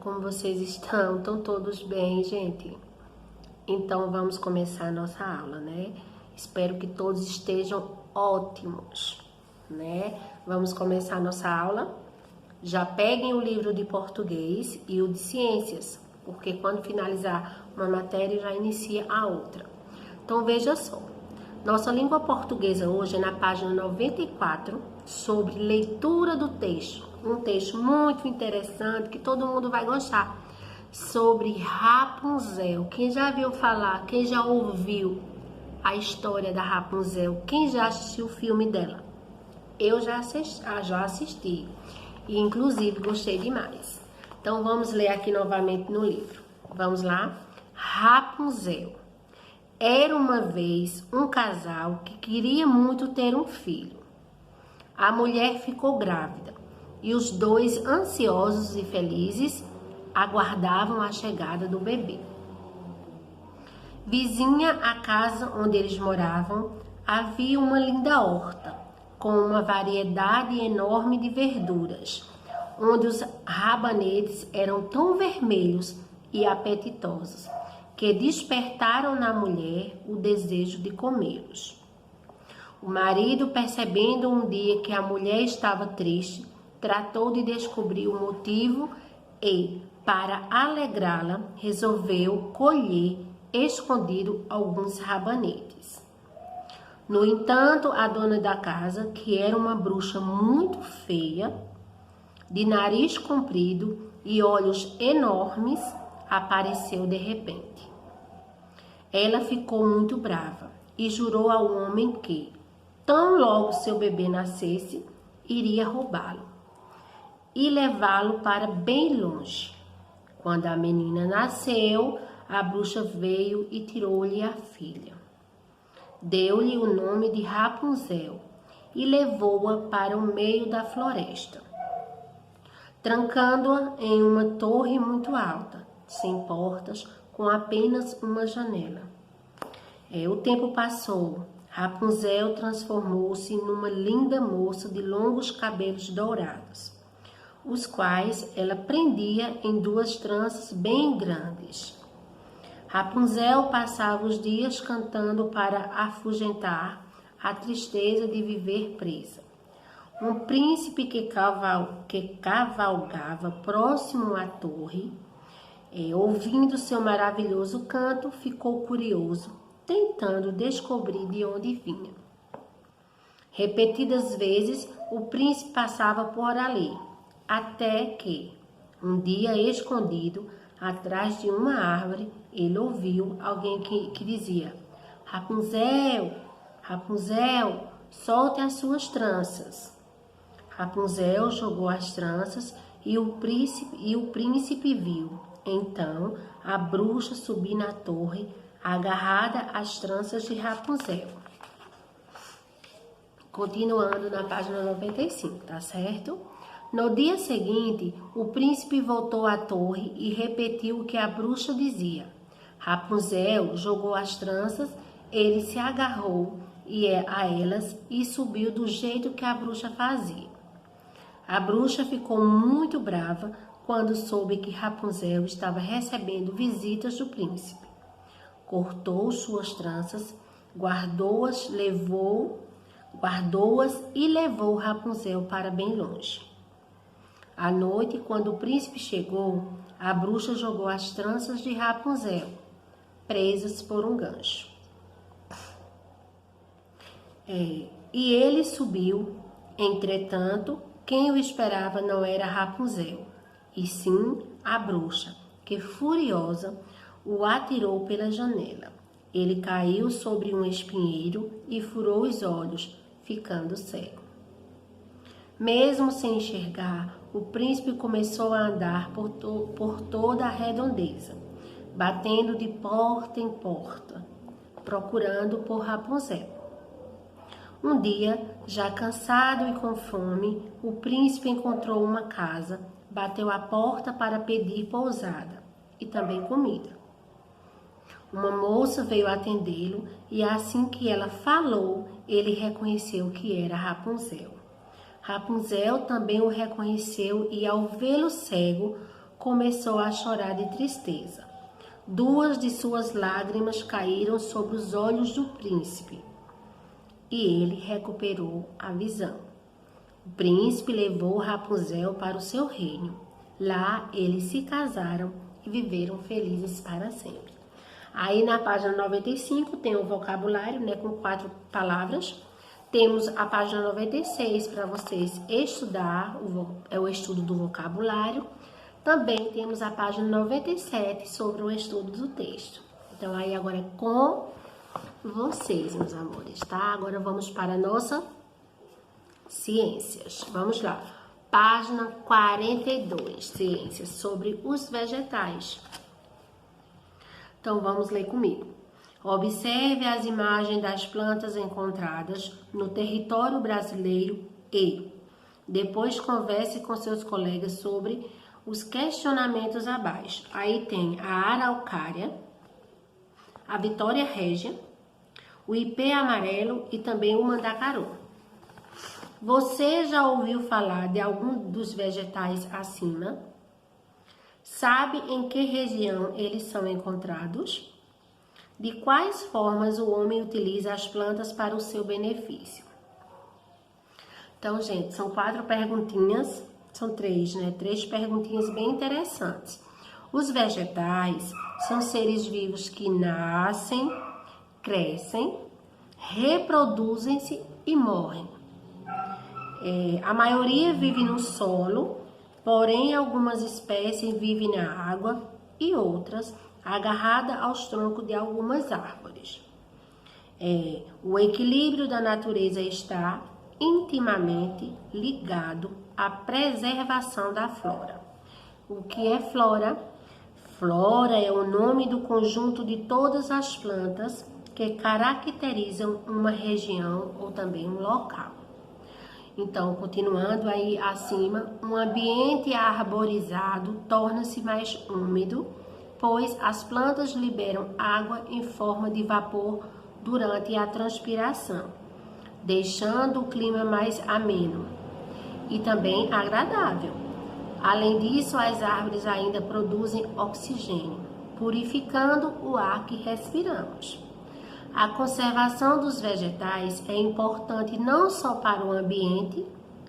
como vocês estão? Estão todos bem, gente? Então vamos começar a nossa aula, né? Espero que todos estejam ótimos, né? Vamos começar a nossa aula. Já peguem o livro de português e o de ciências, porque quando finalizar uma matéria já inicia a outra. Então veja só. Nossa língua portuguesa hoje é na página 94, sobre leitura do texto. Um texto muito interessante que todo mundo vai gostar. Sobre Rapunzel. Quem já viu falar, quem já ouviu a história da Rapunzel? Quem já assistiu o filme dela? Eu já assisti. E inclusive gostei demais. Então vamos ler aqui novamente no livro. Vamos lá? Rapunzel. Era uma vez um casal que queria muito ter um filho. A mulher ficou grávida e os dois, ansiosos e felizes, aguardavam a chegada do bebê. Vizinha à casa onde eles moravam, havia uma linda horta, com uma variedade enorme de verduras, onde os rabanetes eram tão vermelhos e apetitosos, que despertaram na mulher o desejo de comê-los. O marido, percebendo um dia que a mulher estava triste, tratou de descobrir o motivo e, para alegrá-la, resolveu colher escondido alguns rabanetes. No entanto, a dona da casa, que era uma bruxa muito feia, de nariz comprido e olhos enormes, apareceu de repente. Ela ficou muito brava e jurou ao homem que, tão logo seu bebê nascesse, iria roubá-lo e levá-lo para bem longe. Quando a menina nasceu, a bruxa veio e tirou-lhe a filha. Deu-lhe o nome de Rapunzel e levou-a para o meio da floresta, trancando-a em uma torre muito alta, sem portas, com apenas uma janela. O tempo passou. Rapunzel transformou-se numa linda moça de longos cabelos dourados, os quais ela prendia em duas tranças bem grandes. Rapunzel passava os dias cantando para afugentar a tristeza de viver presa. Um príncipe que cavalgava próximo à torre, ouvindo seu maravilhoso canto, ficou curioso, tentando descobrir de onde vinha. Repetidas vezes, o príncipe passava por ali, até que, um dia escondido, atrás de uma árvore, ele ouviu alguém que dizia: Rapunzel, Rapunzel, solte as suas tranças. Rapunzel jogou as tranças e o príncipe viu. Então, a bruxa subiu na torre, agarrada às tranças de Rapunzel. Continuando na página 95, tá certo? No dia seguinte, o príncipe voltou à torre e repetiu o que a bruxa dizia. Rapunzel jogou as tranças, ele se agarrou a elas e subiu do jeito que a bruxa fazia. A bruxa ficou muito brava quando soube que Rapunzel estava recebendo visitas do príncipe. Cortou suas tranças, guardou-as e levou Rapunzel para bem longe. À noite, quando o príncipe chegou, a bruxa jogou as tranças de Rapunzel, presas por um gancho. E ele subiu. Entretanto, quem o esperava não era Rapunzel, e sim a bruxa, que, furiosa, o atirou pela janela. Ele caiu sobre um espinheiro e furou os olhos, ficando cego. Mesmo sem enxergar, o príncipe começou a andar por toda a redondeza, batendo de porta em porta, procurando por Rapunzel. Um dia, já cansado e com fome, o príncipe encontrou uma casa, bateu à porta para pedir pousada e também comida. Uma moça veio atendê-lo e assim que ela falou, ele reconheceu que era Rapunzel. Rapunzel também o reconheceu e, ao vê-lo cego, começou a chorar de tristeza. 2 de suas lágrimas caíram sobre os olhos do príncipe e ele recuperou a visão. O príncipe levou Rapunzel para o seu reino. Lá eles se casaram e viveram felizes para sempre. Aí na página 95 tem o vocabulário, né, com 4 palavras. Temos a página 96 para vocês estudar, é o estudo do vocabulário. Também temos a página 97 sobre o estudo do texto. Então aí agora é com vocês, meus amores, tá? Agora vamos para a nossa ciências. Vamos lá. Página 42, ciências sobre os vegetais. Então vamos ler comigo. Observe as imagens das plantas encontradas no território brasileiro e depois converse com seus colegas sobre os questionamentos abaixo. Aí tem a araucária, a vitória régia, o ipê amarelo e também o mandacaru. Você já ouviu falar de algum dos vegetais acima? Sabe em que região eles são encontrados? De quais formas o homem utiliza as plantas para o seu benefício? Então, gente, são 4 perguntinhas, são 3, né? 3 perguntinhas bem interessantes. Os vegetais são seres vivos que nascem, crescem, reproduzem-se e morrem. A maioria vive no solo, porém algumas espécies vivem na água e outras agarradas aos troncos de algumas árvores. O equilíbrio da natureza está intimamente ligado à preservação da flora. O que é flora? Flora é o nome do conjunto de todas as plantas que caracterizam uma região ou também um local. Então, continuando aí acima, um ambiente arborizado torna-se mais úmido, pois as plantas liberam água em forma de vapor durante a transpiração, deixando o clima mais ameno e também agradável. Além disso, as árvores ainda produzem oxigênio, purificando o ar que respiramos. A conservação dos vegetais é importante não só para o ambiente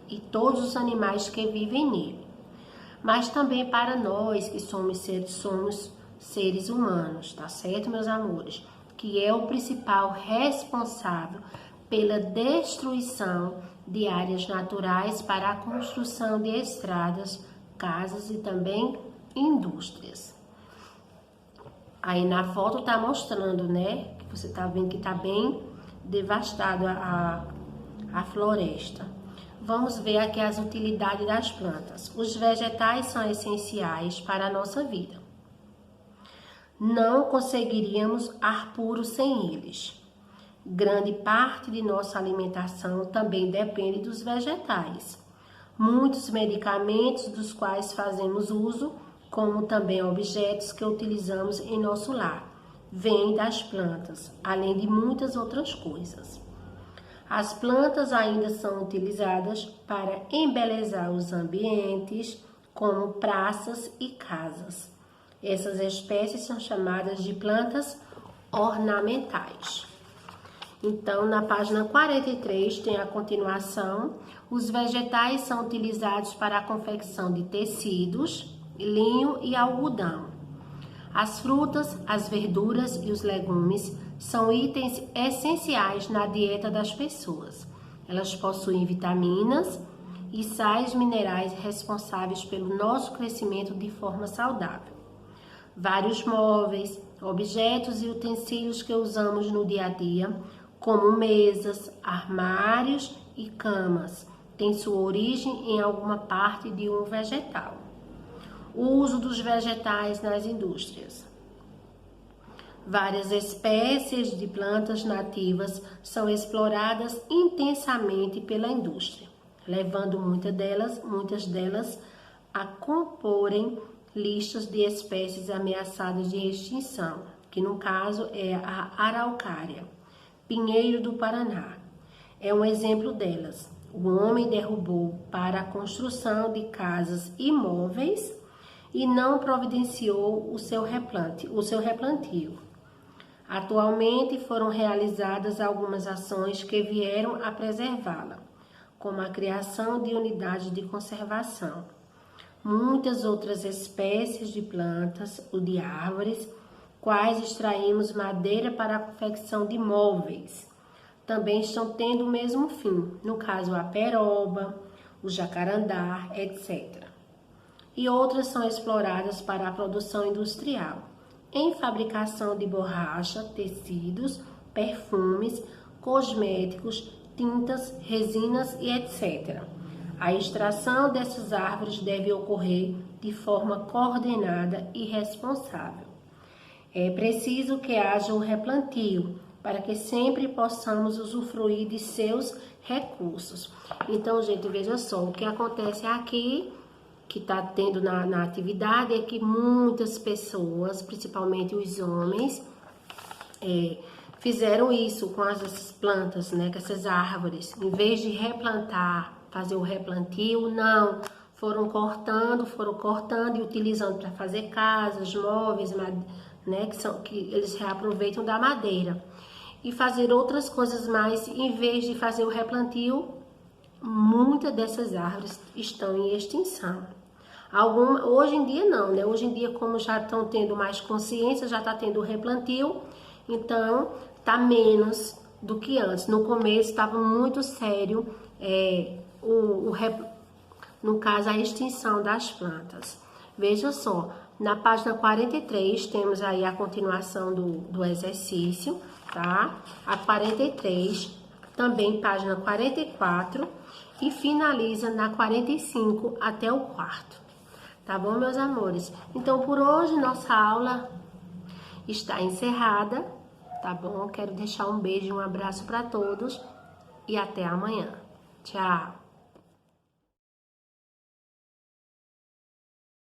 e todos os animais que vivem nele, mas também para nós que somos seres humanos, tá certo, meus amores? Que é o principal responsável pela destruição de áreas naturais para a construção de estradas, casas e também indústrias. Aí na foto tá mostrando, né? Que você tá vendo que tá bem devastada a floresta. Vamos ver aqui as utilidades das plantas. Os vegetais são essenciais para a nossa vida. Não conseguiríamos ar puro sem eles. Grande parte de nossa alimentação também depende dos vegetais. Muitos medicamentos dos quais fazemos uso, como também objetos que utilizamos em nosso lar, vêm das plantas, além de muitas outras coisas. As plantas ainda são utilizadas para embelezar os ambientes, como praças e casas. Essas espécies são chamadas de plantas ornamentais. Então, na página 43 tem a continuação. Os vegetais são utilizados para a confecção de tecidos, linho e algodão. As frutas, as verduras e os legumes são itens essenciais na dieta das pessoas. Elas possuem vitaminas e sais minerais responsáveis pelo nosso crescimento de forma saudável. Vários móveis, objetos e utensílios que usamos no dia a dia, como mesas, armários e camas, têm sua origem em alguma parte de um vegetal. O uso dos vegetais nas indústrias. Várias espécies de plantas nativas são exploradas intensamente pela indústria, levando muitas delas a comporem listas de espécies ameaçadas de extinção, que no caso é a araucária, pinheiro do Paraná. É um exemplo delas. O homem derrubou para a construção de casas e móveis e não providenciou o seu replantio. Atualmente foram realizadas algumas ações que vieram a preservá-la, como a criação de unidades de conservação. Muitas outras espécies de plantas ou de árvores, quais extraímos madeira para a confecção de móveis, também estão tendo o mesmo fim, no caso a peroba, o jacarandá, etc. E outras são exploradas para a produção industrial, em fabricação de borracha, tecidos, perfumes, cosméticos, tintas, resinas e etc. A extração dessas árvores deve ocorrer de forma coordenada e responsável. É preciso que haja o replantio, para que sempre possamos usufruir de seus recursos. Então, gente, veja só, o que acontece aqui, que está tendo na atividade, é que muitas pessoas, principalmente os homens, fizeram isso com essas plantas, né, com essas árvores. Em vez de replantar, fazer o replantio, não. Foram cortando e utilizando para fazer casas, móveis, né, que eles reaproveitam da madeira. E fazer outras coisas mais, em vez de fazer o replantio, muitas dessas árvores estão em extinção. Hoje em dia não, né? Hoje em dia, como já estão tendo mais consciência, já está tendo o replantio, então tá menos do que antes. No começo estava muito sério, no caso, a extinção das plantas. Veja só, na página 43 temos aí a continuação do exercício, tá? A 43, também página 44 e finaliza na 45 até o quarto. Tá bom, meus amores? Então, por hoje, nossa aula está encerrada, tá bom? Quero deixar um beijo e um abraço para todos e até amanhã. Tchau!